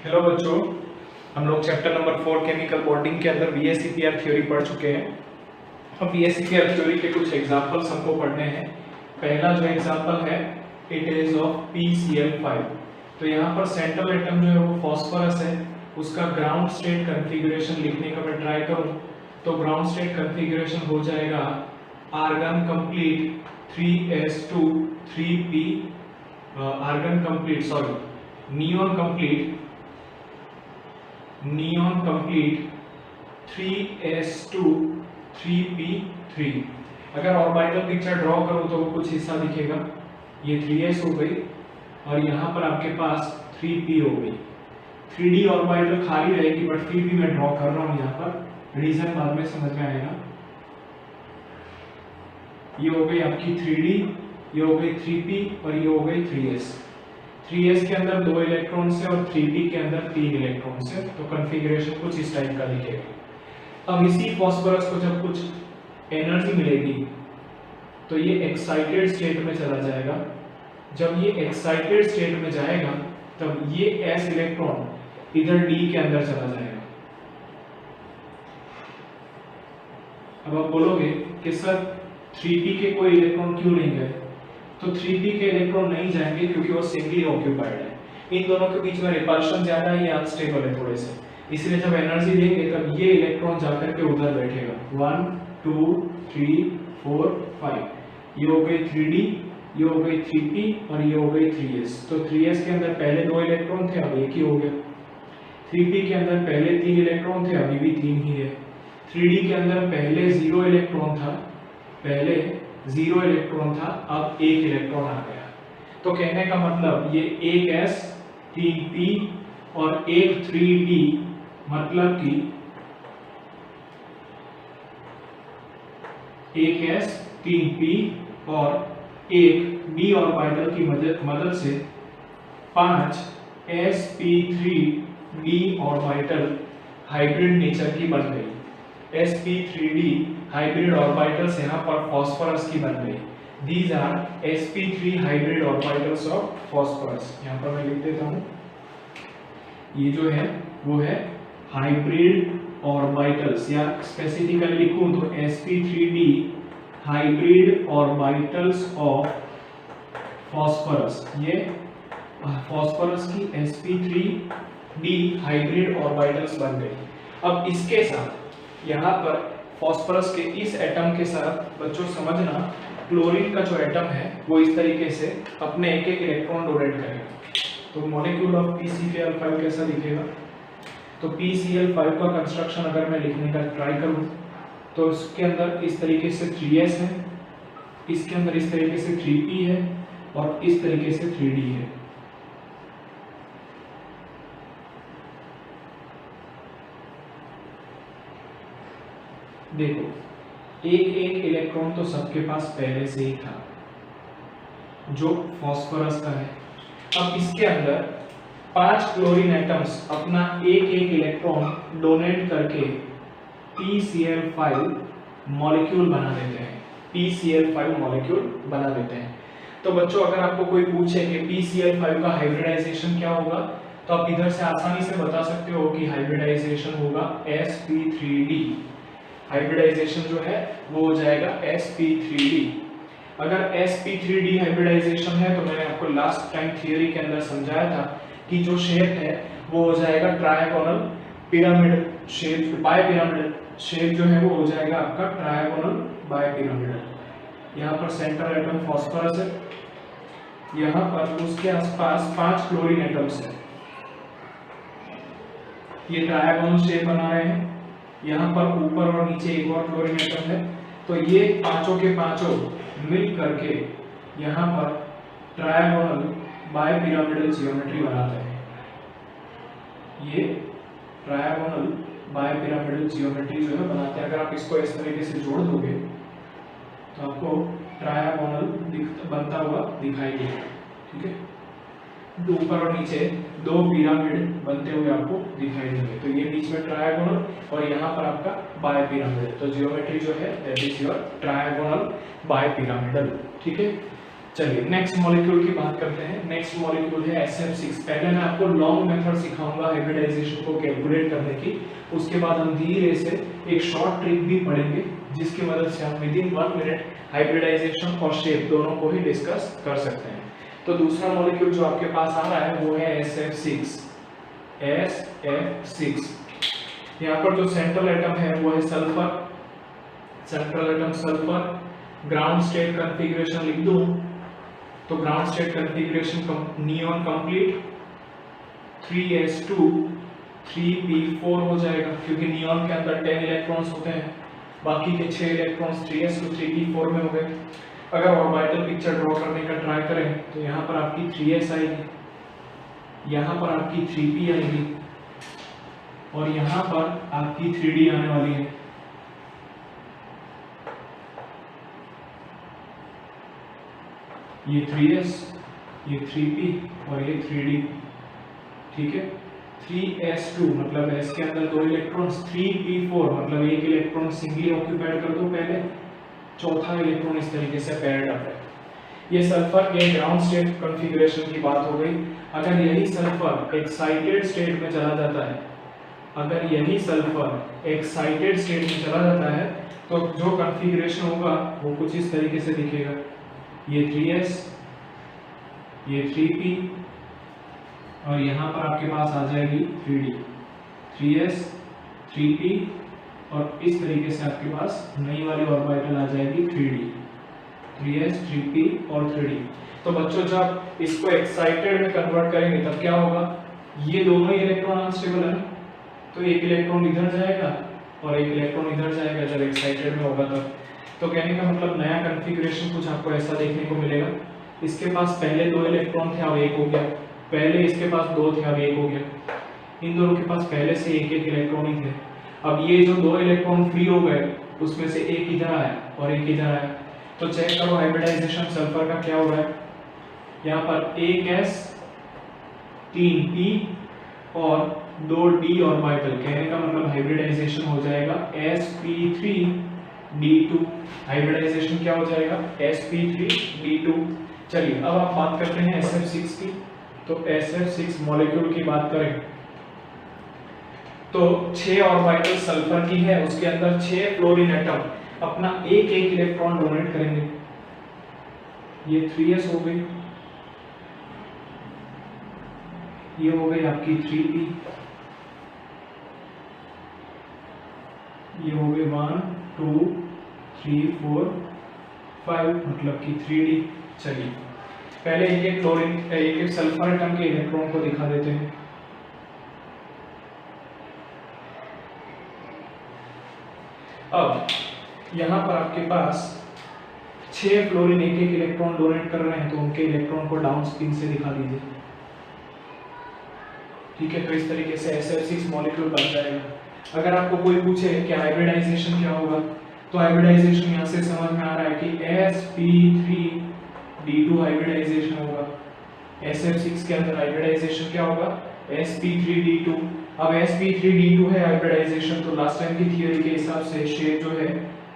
Hello बच्चों, हम लोग चैप्टर नंबर 4 केमिकल बॉन्डिंग के अंदर VSEPR थ्योरी पढ़ चुके हैं। अब VSEPR थ्योरी के कुछ एग्जांपल्स हमको पढ़ने हैं। पहला जो एग्जांपल है इट इज ऑफ PCl5। तो यहाँ पर सेंट्रल एटम जो है वो फॉस्फोरस है, उसका ग्राउंड स्टेट कॉन्फ़िगरेशन लिखने का मैं ट्राई करूँ तो ग्राउंड स्टेट कॉन्फ़िगरेशन हो जाएगा argon complete 3s2 3p argon complete sorry neon complete 3s2 3p3। अगर ऑर्बिटल पिक्चर ड्रॉ करूं तो वो कुछ हिस्सा दिखेगा, ये 3s हो गई और यहाँ पर आपके पास 3p हो गई। 3d ऑर्बिटल खाली रहेगी बट फिर भी मैं ड्रॉ कर रहा हूँ यहाँ पर, रीजन बाद में समझ में आएगा। ये हो गई आपकी 3d, ये हो गई 3p और ये हो गई 3s। 3s के अंदर 2 इलेक्ट्रॉन्स है और 3p के अंदर 3 इलेक्ट्रॉन्स है, तो कॉन्फ़िगरेशन कुछ इस टाइप का दिखेगा। अब इसी फास्फोरस को जब कुछ एनर्जी मिलेगी तो ये एक्साइटेड स्टेट में चला जाएगा। जब ये एक्साइटेड स्टेट में जाएगा तब ये s इलेक्ट्रॉन इधर d के अंदर चला जाएगा। अब आप बोलोगे कि सर 3p के कोई इलेक्ट्रॉन क्यों नहीं गए? तो 3p के इलेक्ट्रॉन नहीं जाएंगे क्योंकि वो सिंगली ऑक्यूपाइड है। इन दोनों के बीच में रिपल्शन ज्यादा है, ये अनस्टेबल है थोड़े से, इसलिए जब एनर्जी देंगे तब ये इलेक्ट्रॉन जाकर के उधर बैठेगा। 1 2 3 4 5 ये हो गई 3d, ये हो गई 3p और ये हो गई 3s। तो 3s के अंदर पहले 2 इलेक्ट्रॉन थे, अब एक ही हो गया। 3p के अंदर पहले 3 इलेक्ट्रॉन थे, अभी भी 3 ही है। 3d के अंदर पहले 0 इलेक्ट्रॉन था, अब 1 इलेक्ट्रॉन आ गया। तो कहने का मतलब ये 1s 3p और 1 3d, मतलब कि 1s 3p और 1 d ऑर्बिटल की मदद से 5 sp3d ऑर्बिटल हाइब्रिड नेचर की बन गई। sp3d हाइब्रिड ऑर्बिटल्स यहाँ पर फास्फोरस की बन गई। These are sp3 hybrid orbitals of phosphorus. यहाँ पर मैं लिख देता हूँ, ये जो है वो है हाइब्रिड ऑर्बिटल्स, या स्पेसिफिकली लिखूं तो sp3d hybrid orbitals of phosphorus. ये फास्फोरस की sp3d हाइब्रिड ऑर्बिटल्स बन गई। अब इसके साथ यहाँ पर फास्फोरस के इस एटम के साथ बच्चों समझना, क्लोरीन का जो एटम है वो इस तरीके से अपने एक एक इलेक्ट्रॉन डोनेट करेगा। तो मॉलिक्यूल ऑफ PCl5 कैसा दिखेगा? तो PCl5 का कंस्ट्रक्शन अगर मैं लिखने का ट्राई करूं तो इसके अंदर इस तरीके से 3s है, इसके अंदर इस तरीके से 3p है और इस तरीके से 3d है। देखो एक इलेक्ट्रॉन तो सबके पास पहले से ही था जो फास्फोरस का है। अब इसके अंदर 5 क्लोरीन एटम्स अपना एक इलेक्ट्रॉन डोनेट करके PCl5 मॉलिक्यूल बना देते हैं। PCl5 मॉलिक्यूल बना देते हैं। तो बच्चों अगर आपको कोई पूछे कि PCl5 का हाइब्रिडाइजेशन क्या होगा तो आप इधर से आसानी से बता सकते हो कि हाइब्रिडाइजेशन होगा sp3d। हाइब्रिडाइजेशन जो है वो हो जाएगा sp3d। अगर sp3d हाइब्रिडाइजेशन है तो मैंने आपको लास्ट टाइम थियरी के अंदर समझाया था कि जो शेप है वो हो जाएगा trigonal pyramid shape, bipyramidal shape जो है वो हो जाएगा आपका ट्रायगोनल बायपिरामिडल। यहाँ पर सेंट्रल एटम फास्फोरस है, यहाँ पर उसके आसपास 5 क्लोरीन एटम्स है, ये ट्रायगोनल शेप बना रहे हैं। यहाँ पर ऊपर और नीचे एक और क्लोरीन एटम है, तो ये पांचों के पांचों मिल करके यहाँ पर ट्रायगोनल बायपिरामिडल ज्योमेट्री बनाते हैं। ये ट्रायगोनल बायपिरामिडल ज्योमेट्री जो है बनाते हैं। अगर आप इसको इस तरीके से जोड़ दोगे तो आपको ट्रायगोनल बनता हुआ दिखाई देगा। ठीक है, ऊपर और नीचे 2 पिरामिड बनते हुए आपको दिखाई देंगे। तो ये बीच में ट्रायगोनल और यहाँ पर आपका बायपिरामिडल। तो ज्योमेट्री जो है that is your trigonal bipyramidal. ठीक है, चलिए नेक्स्ट मॉलिक्यूल की बात करते हैं। नेक्स्ट मॉलिक्यूल है SF6। पहले मैं आपको लॉन्ग मेथड सिखाऊंगा हाइब्रिडाइजेशन को कैलकुलेट करने की, उसके बाद हम धीरे से एक शॉर्ट ट्रिक भी पढ़ेंगे जिसकी मदद से हम विदिन 1 मिनट हाइब्रिडाइजेशन और शेप दोनों को ही डिस्कस कर सकते हैं। तो दूसरा मॉलिक्यूल जो आपके पास आ रहा है वो है SF6। SF6 यहाँ पर जो सेंट्रल एटम है वो है sulphur. Central atom sulphur. Ground state configuration लिख दूं तो ground state configuration neon complete 3s2 3p4 हो जाएगा, क्योंकि नियॉन के अंदर 10 इलेक्ट्रॉन्स होते हैं, बाकी के 6 इलेक्ट्रॉन्स 3s2 3p4 में हो गए। अगर ऑर्बिटल पिक्चर ड्रॉ करने का ट्राई करें तो यहाँ पर आपकी 3s आएगी, यहाँ पर आपकी 3p आएगी और यहाँ पर आपकी 3d आने वाली है। ये 3s, ये 3p और ये 3d, ठीक है। 3s2 मतलब s के अंदर 2 इलेक्ट्रॉन्स, 3p4 मतलब एक इलेक्ट्रॉन सिंगली ऑक्यूपाइड कर दो पहले, चौथा इलेक्ट्रॉन इस तरीके से पेयर्ड अप है। ये सल्फर के ग्राउंड स्टेट कॉन्फ़िगरेशन की बात हो गई। अगर यही सल्फर एक्साइटेड स्टेट में चला जाता है, अगर यही सल्फर एक्साइटेड स्टेट में चला जाता है तो जो कॉन्फ़िगरेशन होगा वो कुछ इस तरीके से दिखेगा। ये 3s, ये 3p और यहाँ पर आपके पास आ जाएगी 3d। 3s 3p और इस तरीके से आपके पास नई वाली ऑर्बिटल आ जाएगी 3d। 3s 3p और 3d। तो बच्चों जब इसको एक्साइटेड में कन्वर्ट करेंगे तब क्या होगा, ये दोनों ही इलेक्ट्रॉन अनस्टेबल है, तो एक इलेक्ट्रॉन इधर जाएगा और एक इलेक्ट्रॉन इधर जाएगा जब एक्साइटेड में होगा तब। तो कहने का मतलब नया कॉन्फ़िगरेशन कुछ आपको ऐसा देखने को मिलेगा। इसके पास पहले 2 इलेक्ट्रॉन थे, अब 1 हो गया। पहले इसके पास 2 थे, अब 1 हो गया। इन दोनों के पास पहले से एक इलेक्ट्रॉन ही थे। अब ये जो 2 इलेक्ट्रॉन फ्री हो गए उसमें से एक इधर आया और एक इधर आया। तो चेक करो हाइब्रिडाइजेशन सल्फर का क्या हो रहा है। यहाँ पर 1s 3p और 2d ऑर्बिटल, कहने का मतलब हाइब्रिडाइजेशन हो जाएगा sp3d2। हाइब्रिडाइजेशन क्या हो जाएगा, sp3d2। चलिए अब आप बात करते हैं SF6 की। तो SF6 मॉलिक्यूल की बात करें तो 6 ऑर्बिटल सल्फर की है, उसके अंदर 6 फ्लोरीन एटम अपना एक इलेक्ट्रॉन डोनेट करेंगे। ये 3s हो गई, ये हो गई आपकी 3p, ये हो गए 1 2 3 4 5 मतलब कि 3d। चलिए पहले एक फ्लोरीन एक सल्फर एटम के इलेक्ट्रॉन को दिखा देते हैं। अब यहाँ पर आपके पास 6 फ्लोरीन एक इलेक्ट्रॉन डोनेट कर रहे हैं, तो उनके इलेक्ट्रॉन को डाउन स्पिन से दिखा दीजिए, ठीक है। तो इस तरीके से SF6 मॉलिक्यूल बन जाएगा। अगर आपको कोई पूछे कि हाइब्रिडाइजेशन क्या होगा, तो हाइब्रिडाइजेशन यहाँ से समझ में आ रहा है कि sp3d2 हाइब्रिडाइजेशन होगा। SF6 के अंदर हाइब्रिडाइजेशन क्या होगा, sp3d2। अब sp3d2 है हाइब्रिडाइजेशन, तो लास्ट टाइम की थियरी के हिसाब से शेप जो है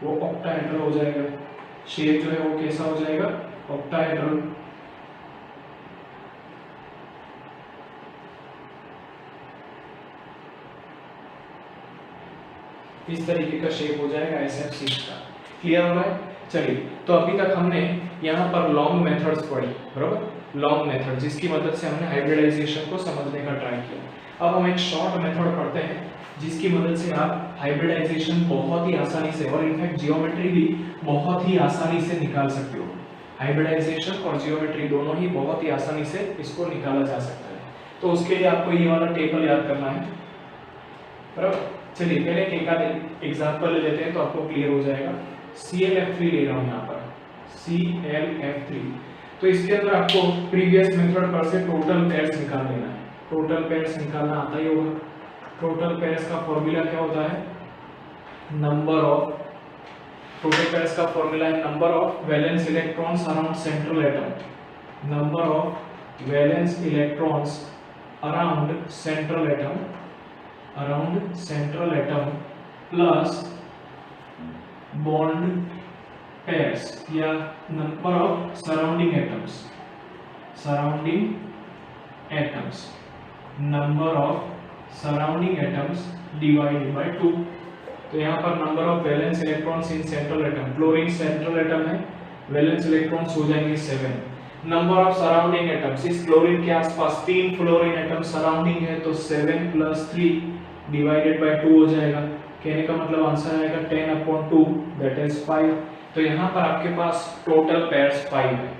वो ऑक्टाहेड्रल हो जाएगा। शेप जो है वो कैसा हो जाएगा, ऑक्टाहेड्रल। इस तरीके का शेप हो जाएगा SF6 का। क्लियर हो रहा है। चलिए तो अभी तक हमने यहाँ पर लॉन्ग मेथड्स पढ़ी, बराबर, लॉन्ग मेथड जिसकी मदद से हमने हाइब्रिडाइजेशन को समझने का ट्राई किया। अब हम एक शॉर्ट मेथड पढ़ते हैं जिसकी मदद से आप हाइब्रिडाइजेशन बहुत ही आसानी से और इनफैक्ट जियोमेट्री भी बहुत ही आसानी से निकाल सकते हो। हाइब्रिडाइजेशन और जियोमेट्री दोनों ही बहुत ही आसानी से इसको निकाला जा सकता है। तो उसके लिए आपको ये वाला टेबल याद करना है, बराबर। चलिए पहले एक एग्जांपल ले लेते हैं तो आपको क्लियर हो जाएगा। ClF3 ले रहा हूँ यहाँ पर, ClF3। तो इसके अंदर आपको प्रीवियस मेथड पर से टोटल पेयर्स निकाल लेना है। टोटल पेयर्स निकालना आता ही होगा। टोटल पेयर्स का फॉर्मूला क्या होता है, नंबर ऑफ, टोटल पेयर्स का फॉर्मूला है number of valence electrons around central atom. Number of valence electrons around central atom, around central atom plus bond pairs या number of surrounding atoms, number of surrounding atoms divided by 2। तो यहाँ पर number of valence electrons in central atom, chlorine central atom है, valence electrons हो जाएंगे 7। Number of surrounding atoms, इस chlorine के आसपास 3 फ्लोरीन एटम सराउंडिंग है, तो 7 + 3 डिवाइडेड बाय 2 हो जाएगा। कहने का मतलब आंसर आएगा 10/2 दैट इज 5। तो यहाँ पर आपके पास टोटल पेयर्स 5 है,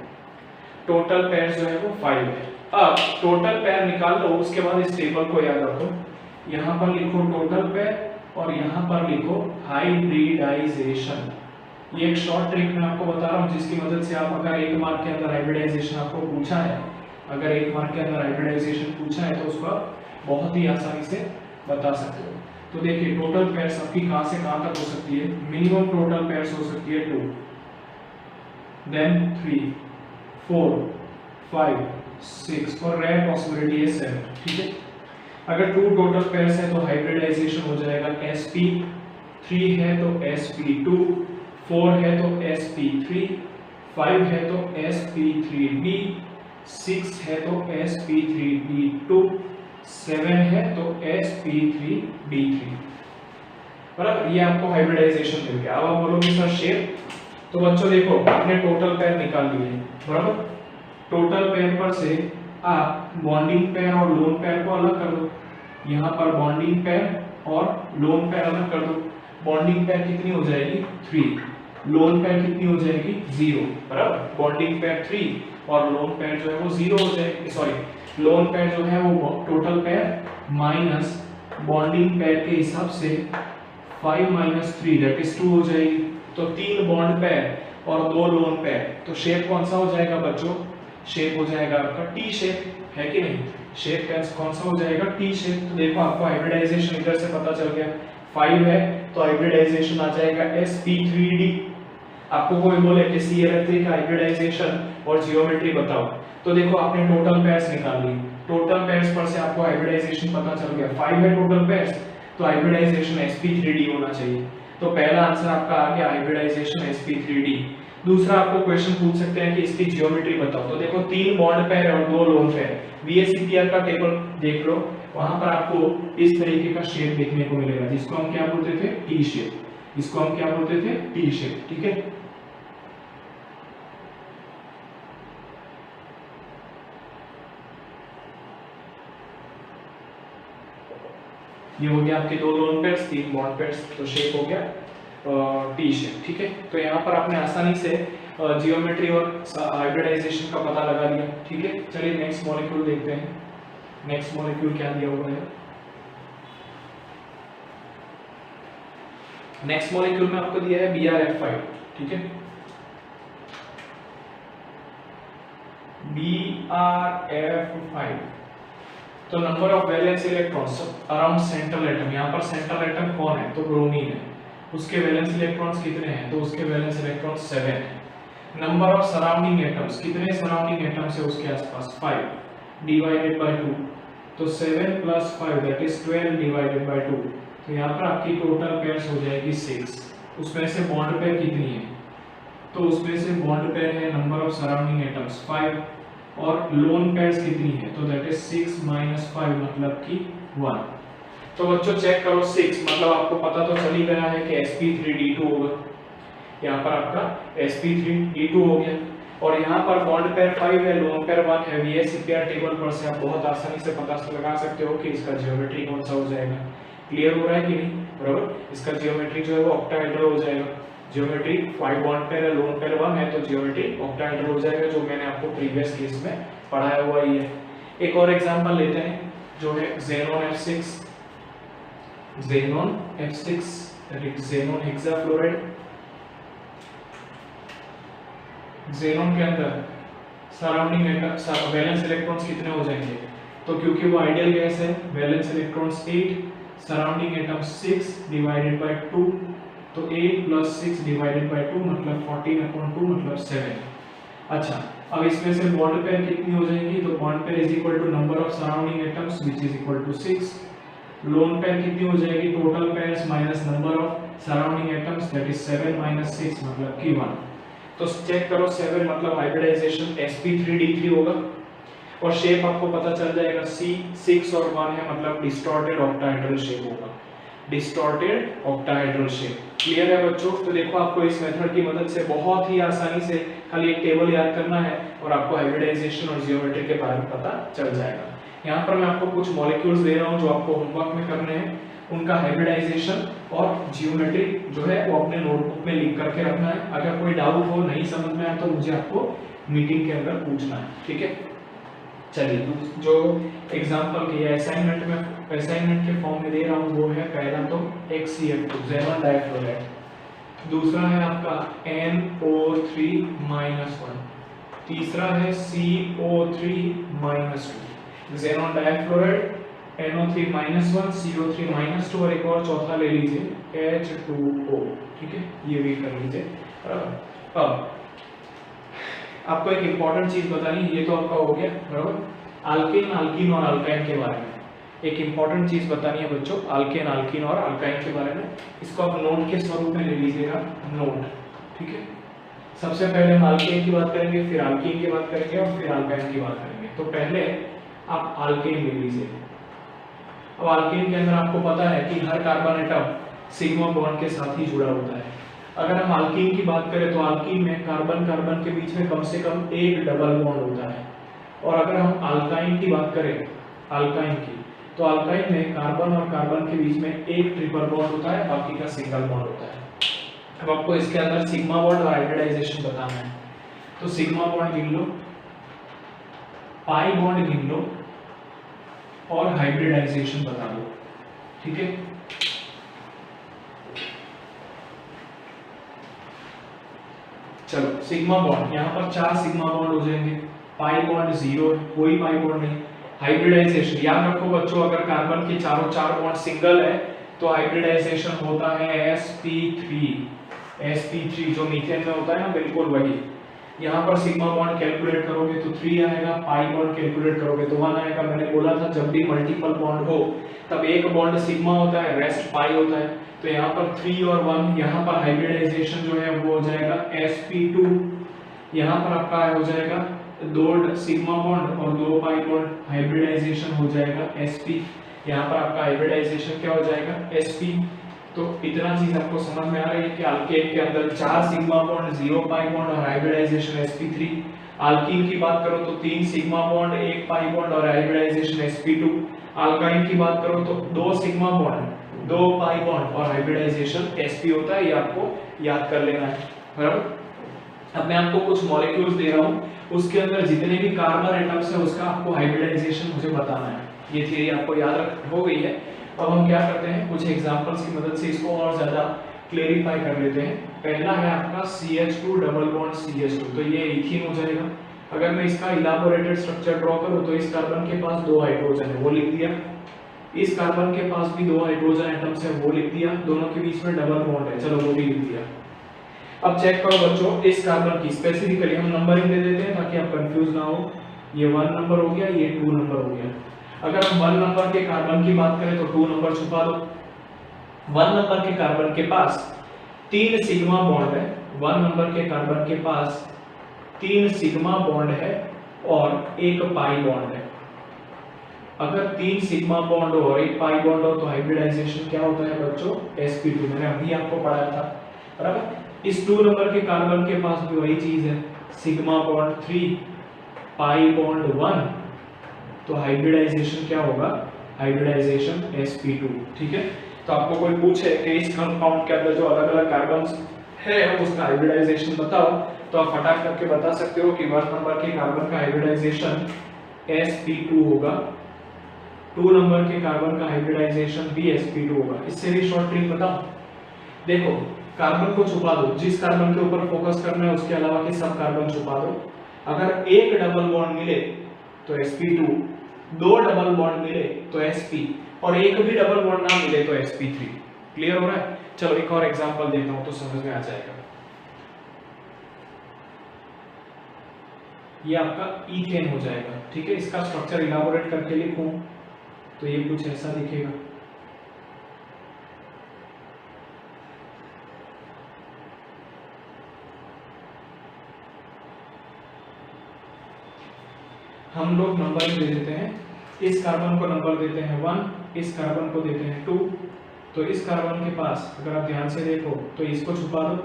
टोटल पेयर्स जो है वो 5 है। अब टोटल पेयर निकाल लो, उसके बाद इस टेबल को याद रखो, यहाँ पर लिखो टोटल पेयर और यहाँ पर लिखो हाइब्रिडाइजेशन। ये एक शॉर्ट ट्रिक मैं आपको बता रहा हूँ जिसकी मदद से आप अगर 1 मार्क के अंदर हाइब्रिडाइजेशन आपको पूछा है, अगर 1 मार्क के अंदर हाइब्रिडाइजेशन पूछा है तो उसको आप बहुत ही आसानी से बता सकते हो। तो देखिए टोटल पेयर्स आपकी कहाँ से कहाँ तक हो सकती है, मिनिमम टोटल पेयर्स हो सकती है 2, देन 3, 4, 5, 6 और रेयर पॉसिबिलिटी है 7। ठीक है, अगर 2 टोटल पेयर्स है तो हाइब्रिडाइजेशन हो जाएगा sp, 3 है तो sp2, 4 है तो sp3, 5 है तो sp3b, 6 है तो sp3b2, 7 है तो sp3b3। बराबर, ये आपको हाइब्रिडाइजेशन मिल गया। अब आप बोलोगे सर शेप, तो बच्चों देखो आपने टोटल पेयर निकाल लिए, बराबर। टोटल पेयर पर से आप बॉन्डिंग पेयर और लोन पेयर को अलग कर दो, यहाँ पर बॉन्डिंग पेयर और लोन पेयर अलग कर दो। बॉन्डिंग पेयर कितनी हो जाएगी 3, लोन पेयर कितनी हो जाएगी 0, बराबर। बॉन्डिंग पेयर 3 और लोन पेयर जो है वो 0 हो जाएगी, सॉरी लोन पेयर जो है वो total pair minus bonding pair के हिसाब से 5 - 3 दैट इज 2 हो जाएगी। तो 3 बॉन्ड पेयर और 2 लोन पेयर, तो शेप कौन सा हो जाएगा बच्चों, शेप हो जाएगा आपका टी शेप, है कि नहीं। शेप कौन सा हो जाएगा टी शेप। तो देखो आपको हाइब्रिडाइजेशन इधर से पता चल गया, 5 है तो हाइब्रिडाइजेशन आ जाएगा sp3d। आपको कोई बोले कि ClF3 का हाइब्रिडाइजेशन और जियोमेट्री बताओ, तो देखो आपने टोटल पेयर्स निकाल ली, टोटल पेयर्स पर से आपको हाइब्रिडाइजेशन पता चल गया, 5 है टोटल पेयर्स तो हाइब्रिडाइजेशन sp3d होना चाहिए। तो पहला आंसर आपका आ गया हाइब्रिडाइजेशन sp3d। दूसरा आपको क्वेश्चन पूछ सकते हैं कि इसकी जियोमेट्री बताओ, तो देखो 3 बॉन्ड पेयर और 2 लोन पेयर, VSEPR का टेबल देख लो, वहां पर आपको इस तरीके का शेप देखने को मिलेगा जिसको हम क्या बोलते थे टी शेप, इसको हम क्या बोलते थे टी शेप। ठीक है, ये हो गया आपके 2 लोन पेयर्स, 3 बॉन्ड पेयर्स, तो शेप हो गया टी शेप। ठीक है, तो यहाँ पर आपने आसानी से जियोमेट्री और हाइब्रिडाइजेशन का पता लगा लिया। ठीक है, चलिए नेक्स्ट मॉलिक्यूल देखते हैं, नेक्स्ट मॉलिक्यूल क्या दिया हुआ है। नेक्स्ट मॉलिक्यूल में आपको दिया है BrF5। ठीक है, BrF5, तो number of valence electrons around central atom, यहाँ पर सेंट्रल एटम कौन है तो ब्रोमीन है, उसके वैलेंस इलेक्ट्रॉन्स कितने हैं तो उसके वैलेंस इलेक्ट्रॉन्स 7 है। नंबर ऑफ सराउंडिंग एटम्स, कितने सराउंडिंग एटम्स है उसके आसपास 5 डिवाइडेड बाय 2, तो 7 + 5 दैट इज 12 डिवाइडेड बाय 2। तो यहाँ पर आपकी टोटल पेयर्स हो जाएगी 6। उसमें से बॉन्ड पेयर कितनी है, तो उसमें से बॉन्ड पेयर है नंबर ऑफ सराउंडिंग एटम्स 5 और लोन पेयर्स कितनी है तो दैट इज 6 - 5 मतलब कि 1। तो बच्चों चेक करो 6 मतलब आपको पता तो चल ही गया है कि sp3d2 होगा, यहाँ पर आपका sp3d2 हो गया। और यहाँ पर बॉन्ड पेयर 5 है, लोन पेयर 1 है। VSEPR टेबल पर से आप बहुत आसानी से पता लगा सकते हो कि इसका जियोमेट्री कौन सा हो जाएगा। क्लियर हो रहा है कि नहीं, बराबर। इसका जियोमेट्री जो है वो ऑक्टाहेड्रल हो जाएगा। जियोमेट्री 5 बॉन्ड पेयर है, लोन पेयर 1 है, तो जियोमेट्री ऑक्टाहेड्रल हो जाएगा, जो मैंने आपको प्रीवियस केस में पढ़ाया हुआ ही है। एक और एग्जांपल लेते हैं जो है xenon F6, xenon F6 xenon hexafluoride. xenon के अंदर सराउंडिंग वैलेंस इलेक्ट्रॉन्स कितने हो जाएंगे, तो क्योंकि वो आइडियल गैस है valence electrons 8, surrounding atoms 6 divided by 2, तो 8 + 6 डिवाइडेड बाय 2 मतलब 14/2 मतलब 7। अच्छा, अब इसमें से बॉन्ड पेयर कितनी हो जाएगी, तो bond pair is equal to number of surrounding atoms which is equal to 6। Lone pair कितनी हो जाएगी, total pairs minus number of surrounding atoms that is 7 - 6 मतलब कि 1। तो चेक करो 7 मतलब हाइब्रिडाइजेशन sp3d3 होगा, और शेप आपको पता चल जाएगा C6 और 1 है मतलब डिस्टॉर्टेड ऑक्टाहेड्रल शेप होगा, डिस्टॉर्टेड ऑक्टाहेड्रल शेप। क्लियर है बच्चों? तो देखो आपको इस मेथड की मदद से बहुत ही आसानी से खाली एक टेबल याद करना है और आपको हाइब्रिडाइजेशन और जियोमेट्री के बारे में पता चल जाएगा। यहाँ पर मैं आपको कुछ मॉलिक्यूल्स दे रहा हूँ जो आपको होमवर्क में करने हैं, उनका हाइब्रिडाइजेशन और जियोमेट्री जो है वो अपने नोटबुक में लिख करके रखना है। अगर कोई डाउट हो, नहीं समझ में आया तो मुझे आपको मीटिंग के अंदर पूछना है, ठीक है? चलिए, जो एग्जांपल के असाइनमेंट में असाइनमेंट के फॉर्म में दे रहा हूँ वो है पहला तो XCF2 ज़ेनॉन डाइफ्लोराइड, दूसरा है आपका NO3-1, तीसरा है CO3-2, xenon difluoride, NO3-1, CO3-2 और एक और चौथा ले लीजिए H2O, ठीक है? ये भी कर लीजिए। अब आपको एक इंपॉर्टेंट चीज बतानी, ये तो आपका हो गया बराबर, अल्केन, अल्कीन और अल्काइन के बारे में एक इंपॉर्टेंट चीज बतानी है बच्चों, अल्केन, अल्कीन और अल्काइन के बारे में। इसको आप नोट के स्वरूप में ले लीजिएगा, नोट, ठीक है? सबसे पहले हम अल्केन की बात करेंगे, फिर अल्कीन की बात करेंगे और फिर अल्काइन की बात करेंगे। तो पहले आप अल्केन ले लीजिए। अब अल्केन के अंदर आपको पता है कि हर कार्बन एटम सिग्मा बॉन्ड के साथ ही जुड़ा होता है। अगर हम अल्कीन की बात करें तो अल्कीन में कार्बन कार्बन के बीच में कम से कम एक डबल बॉन्ड होता है, और अगर हम अल्काइन की बात करें, अल्काइन की, तो अल्काइन में कार्बन और कार्बन के बीच में एक ट्रिपल बॉन्ड होता है, बाकी का सिंगल बॉन्ड होता है। अब आपको इसके अंदर सिग्मा बॉन्ड और हाइब्रिडाइजेशन बताना है, तो सिग्मा बॉन्ड गिन लो, पाई बॉन्ड गिन लो और हाइब्रिडाइजेशन बता दो, ठीक है? चलो, सिग्मा बॉन्ड, यहाँ पर 4 सिग्मा बॉन्ड हो जाएंगे, पाई बॉन्ड 0 है, कोई पाई बॉन्ड नहीं। हाइब्रिडाइजेशन याद रखो बच्चों, अगर कार्बन के चारों 4 बॉन्ड सिंगल है तो हाइब्रिडाइजेशन होता है sp3 जो मीथेन में होता है ना, बिल्कुल वही। यहाँ पर सिग्मा बॉन्ड कैलकुलेट करोगे तो 3 आएगा, पाई बॉन्ड कैलकुलेट करोगे तो 1 आएगा। मैंने बोला था जब भी मल्टीपल बॉन्ड हो तब एक बॉन्ड सिग्मा होता है, रेस्ट पाई होता है। तो यहाँ पर 3 और 1, यहाँ पर हाइब्रिडाइजेशन जो है वो हो जाएगा sp2, यहाँ पर आपका हो जाएगा 2 सिग्मा बॉन्ड और 2 पाई बॉन्ड, हाइब्रिडाइजेशन हो जाएगा sp, यहाँ पर आपका हाइब्रिडाइजेशन क्या हो जाएगा sp। तो इतना चीज आपको समझ में आ रही है कि अल्केन के अंदर 4 सिग्मा बॉन्ड, 0 पाई बॉन्ड और हाइब्रिडाइजेशन sp3। अल्कीन की बात करो तो 3 सिग्मा बॉन्ड, 1 पाई बॉन्ड और हाइब्रिडाइजेशन sp2। अल्काइन की बात करो तो 2 सिग्मा बॉन्ड, 2 पाई बॉन्ड और हाइब्रिडाइजेशन sp होता है। ये आपको याद कर लेना है, बराबर। अब मैं आपको कुछ मॉलिक्यूल्स दे रहा हूँ, उसके अंदर जितने भी कार्बन एटम्स है उसका आपको हाइब्रिडाइजेशन मुझे बताना है। ये थ्योरी आपको याद हो गई है। अब हम क्या करते हैं, कुछ एग्जांपल्स की मदद से इसको और ज्यादा क्लेरिफाई कर लेते हैं। पहला है आपका CH2 डबल बॉन्ड CH2, तो ये इथीन हो जाएगा। अगर मैं इसका इलाबोरेटेड स्ट्रक्चर ड्रॉ करूं तो इस कार्बन के पास 2 हाइड्रोजन है, वो लिख दिया। इस कार्बन के पास भी 2 हाइड्रोजन एटम्स है, वो लिख दिया। दोनों के बीच में डबल बॉन्ड है, चलो वो भी लिख दिया। अब चेक करो बच्चों, इस कार्बन की स्पेसिफिकली हम नंबरिंग दे देते हैं ताकि आप कंफ्यूज ना हो। ये 1 नंबर हो गया, ये 2 नंबर हो गया। अगर हम 1 नंबर के कार्बन की बात करें तो 2 नंबर छुपा दो। 1 नंबर के कार्बन के पास 3 सिग्मा बॉन्ड है, 1 नंबर के कार्बन के पास 3 सिग्मा बॉन्ड है और 1 पाई बॉन्ड है। अगर 3 सिग्मा बॉन्ड और 1 पाई बॉन्ड हो तो हाइब्रिडाइजेशन क्या होता है बच्चों, sp2। मैंने अभी आपको पढ़ाया था, बराबर। इस 2 नंबर के कार्बन के पास भी वही चीज है, सिग्मा बॉन्ड 3, पाई बॉन्ड 1, तो हाइब्रिडाइजेशन क्या होगा, हाइब्रिडाइजेशन sp2, ठीक है। तो आपको कोई पूछे कि इस कंपाउंड के अंदर जो अलग-अलग कार्बन्स है उसका हाइब्रिडाइजेशन बताओ, तो आप फटाक करके बता सकते हो कि 1 नंबर के कार्बन का हाइब्रिडाइजेशन sp2 होगा, 2 नंबर के कार्बन का हाइब्रिडाइजेशन भी sp2 होगा। इससे भी शॉर्ट ट्रिक बताओ। देखो, कार्बन को छुपा दो, जिस कार्बन के ऊपर फोकस करना है उसके अलावा के सब कार्बन छुपा दो। अगर एक डबल बॉन्ड मिले तो sp2, 2 डबल बॉन्ड मिले तो sp, और एक भी डबल बॉन्ड ना मिले तो sp3। क्लियर हो रहा है? चलो एक और एग्जांपल देता हूं तो समझ में आ जाएगा। ये आपका ईथेन हो जाएगा, ठीक है। इसका स्ट्रक्चर इलाबोरेट करके लिखूं तो ये कुछ ऐसा दिखेगा। हम लोग नंबरिंग दे देते हैं। इस कार्बन को नंबर देते हैं 1, इस कार्बन को देते हैं 2। तो इस कार्बन के पास अगर आप ध्यान से देखो तो इसको छुपा दो,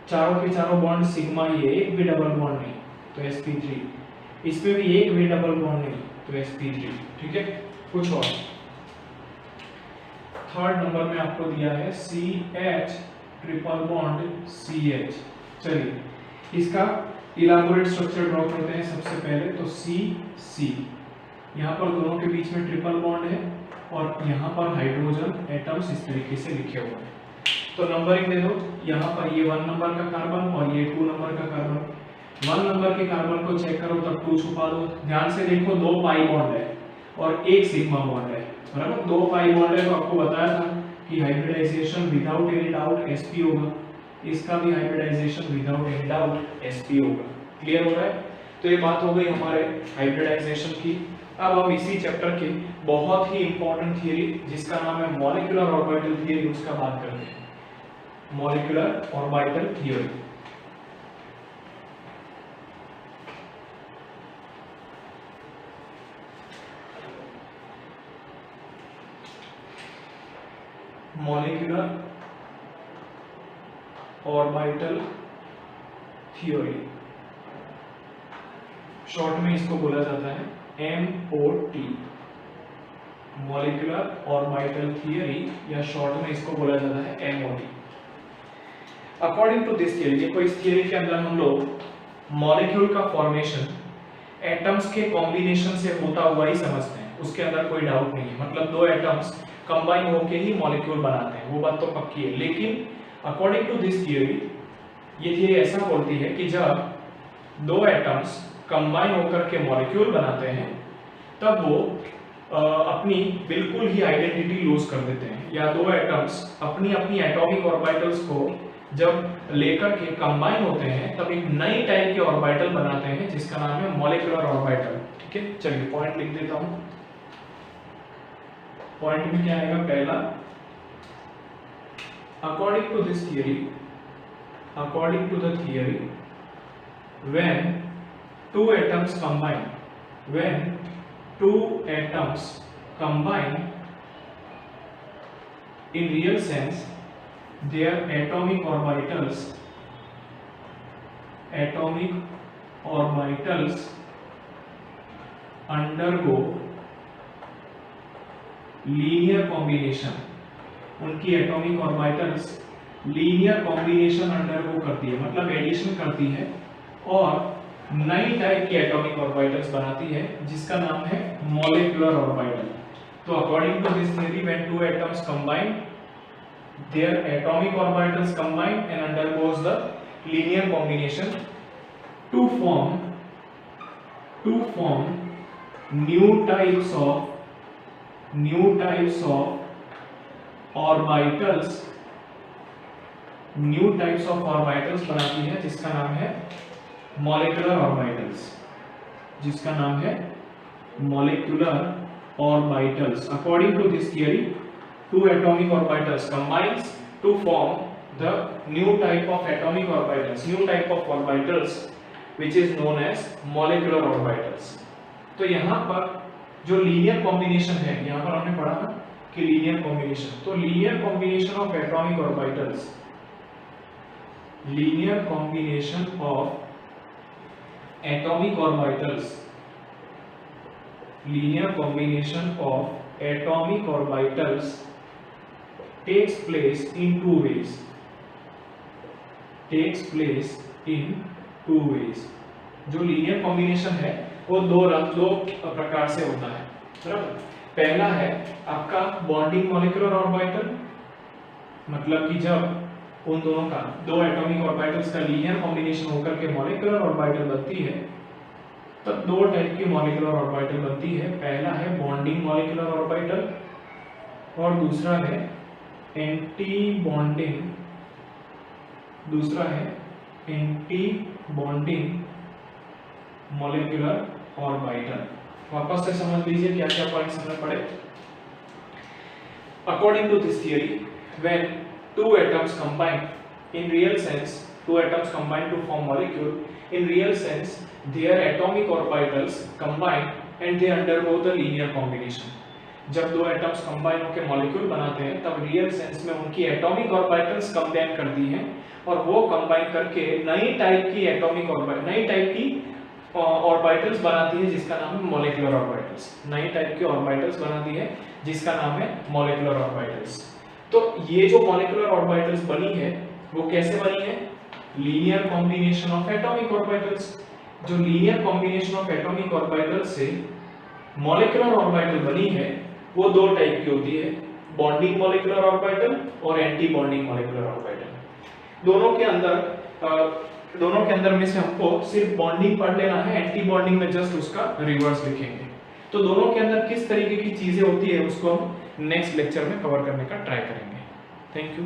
चारों के चारों बॉन्ड सिग्मा ही है, एक भी डबल बॉन्ड नहीं, तो sp3। इसमें भी एक भी डबल बॉन्ड नहीं, तो sp3। ठीक है, कुछ और थर्ड नंबर में आपको दिया है CH ट्रिपल बॉन्ड CH। चलिए इसका इलाबोरेट स्ट्रक्चर ड्रॉ करते हैं। सबसे पहले तो C यहाँ पर दोनों के बीच में ट्रिपल बॉन्ड है और यहाँ पर हाइड्रोजन एटम्स इस तरीके से लिखे हुए हैं। तो नंबरिंग दे दो, यहाँ पर ये 1 नंबर का कार्बन और ये 2 नंबर का कार्बन। 1 नंबर के कार्बन को चेक करो तब 2 छुपा दो। ध्यान से देखो 2 पाई बॉन्ड है और एक सिग्मा बॉन्ड है, बराबर। 2 पाई बॉन्ड है तो आपको बताया था कि hybridization without any doubt sp होगा, इसका भी hybridization without any doubt sp होगा। क्लियर हो रहा है? तो ये बात हो गई हमारे हाइब्रिडाइजेशन की। अब हम इसी चैप्टर के बहुत ही इंपॉर्टेंट थियरी जिसका नाम है मॉलिक्यूलर ऑर्बिटल थियरी उसका बात करते हैं। Molecular orbital theory. Molecular orbital theory, short में इसको बोला जाता है MOT, मॉलिक्यूलर ऑर्बिटल थियरी, या शॉर्ट में इसको बोला जाता है MOT। According to this theory, देखो इस थियरी के अंदर हम लोग मॉलिक्यूल का फॉर्मेशन एटम्स के कॉम्बिनेशन से होता हुआ ही समझते हैं, उसके अंदर कोई डाउट नहीं है। मतलब 2 एटम्स कंबाइन होके ही मॉलिक्यूल बनाते हैं, वो बात तो पक्की है। लेकिन अकॉर्डिंग टू दिस थियरी, ये थियरी ऐसा बोलती है कि जब 2 एटम्स कंबाइन होकर के मॉलिक्यूल बनाते हैं तब वो अपनी बिल्कुल ही आइडेंटिटी लूज कर देते हैं, या 2 एटम्स अपनी अपनी एटॉमिक ऑर्बिटल्स को जब लेकर के कंबाइन होते हैं तब एक नई टाइप के ऑर्बिटल बनाते हैं जिसका नाम है मॉलिक्यूलर ऑर्बिटल। ठीक है, चलिए पॉइंट लिख देता हूं। पॉइंट में क्या आएगा? पहला, according to this theory, according to the theory, when 2 atoms combine, when 2 atoms combine, in real sense their atomic orbitals undergo linear combination, उनकी atomic orbitals linear combination undergo करती है, मतलब एडिशन करती है और नई टाइप की एटॉमिक ऑर्बिटल्स बनाती है जिसका नाम है मॉलिक्यूलर ऑर्बिटल। तो according to this theory, when 2 atoms combine, their atomic orbitals combine and undergoes the linear combination to form new types of orbitals बनाती है जिसका नाम है मॉलिक्यूलर ऑर्बिटल्स, जिसका नाम है molecular orbitals. According to this theory, 2 atomic orbitals combines to form the new type of atomic orbitals, new type of orbitals which is known as molecular orbitals। तो यहाँ पर जो लीनियर कॉम्बिनेशन है, यहाँ पर हमने पढ़ा था कि लीनियर कॉम्बिनेशन, तो linear combination of atomic orbitals, linear combination of atomic orbitals, linear combination of atomic orbitals takes place in 2 ways, takes place in 2 ways। जो लीनियर कॉम्बिनेशन है वो दो प्रकार से होता है, बराबर। पहला है आपका बॉन्डिंग मॉलिक्यूलर ऑर्बिटल, मतलब कि जब उन दोनों का 2 एटॉमिक ऑर्बिटल्स का लीनियर कॉम्बिनेशन होकर के मॉलिक्यूलर ऑर्बिटल बनती है, तब 2 टाइप की मॉलिक्यूलर ऑर्बिटल बनती है। पहला है बॉन्डिंग मॉलिक्यूलर ऑर्बिटल और दूसरा है एंटी बॉन्डिंग, दूसरा है एंटी बॉन्डिंग मॉलिक्यूलर ऑर्बिटल। वापस से समझ लीजिए क्या क्या पॉइंट्स हमने पढ़े। According to this theory, when 2 atoms combine, in real sense 2 atoms combine to form molecule, in real sense their atomic orbitals combine and they undergo the linear combination. जब दो एटम्स कंबाइन होकर molecule बनाते हैं तब real sense में उनकी atomic orbitals combine करती हैं और वो कंबाइन करके नई टाइप की ऑर्बिटल्स बनाती है जिसका नाम है मॉलिक्यूलर ऑर्बिटल्स। नई टाइप की ऑर्बिटल्स बनाती है जिसका नाम है मॉलिक्यूलर ऑर्बिटल्स। तो ये जो मॉलिक्यूलर ऑर्बिटल्स बनी है वो कैसे बनी है? Linear combination of atomic orbitals. जो linear combination of atomic orbitals से मॉलिक्यूलर ऑर्बिटल बनी है वो दो टाइप की होती है, बॉन्डिंग मॉलिक्यूलर ऑर्बिटल और एंटी बॉन्डिंग मॉलिक्यूलर ऑर्बिटल। दोनों के अंदर में से हमको सिर्फ बॉन्डिंग पढ़ लेना है, एंटी बॉन्डिंग में जस्ट उसका रिवर्स लिखेंगे। तो दोनों के अंदर किस तरीके की चीजें होती है उसको हम नेक्स्ट लेक्चर में कवर करने का ट्राई करेंगे। Thank you.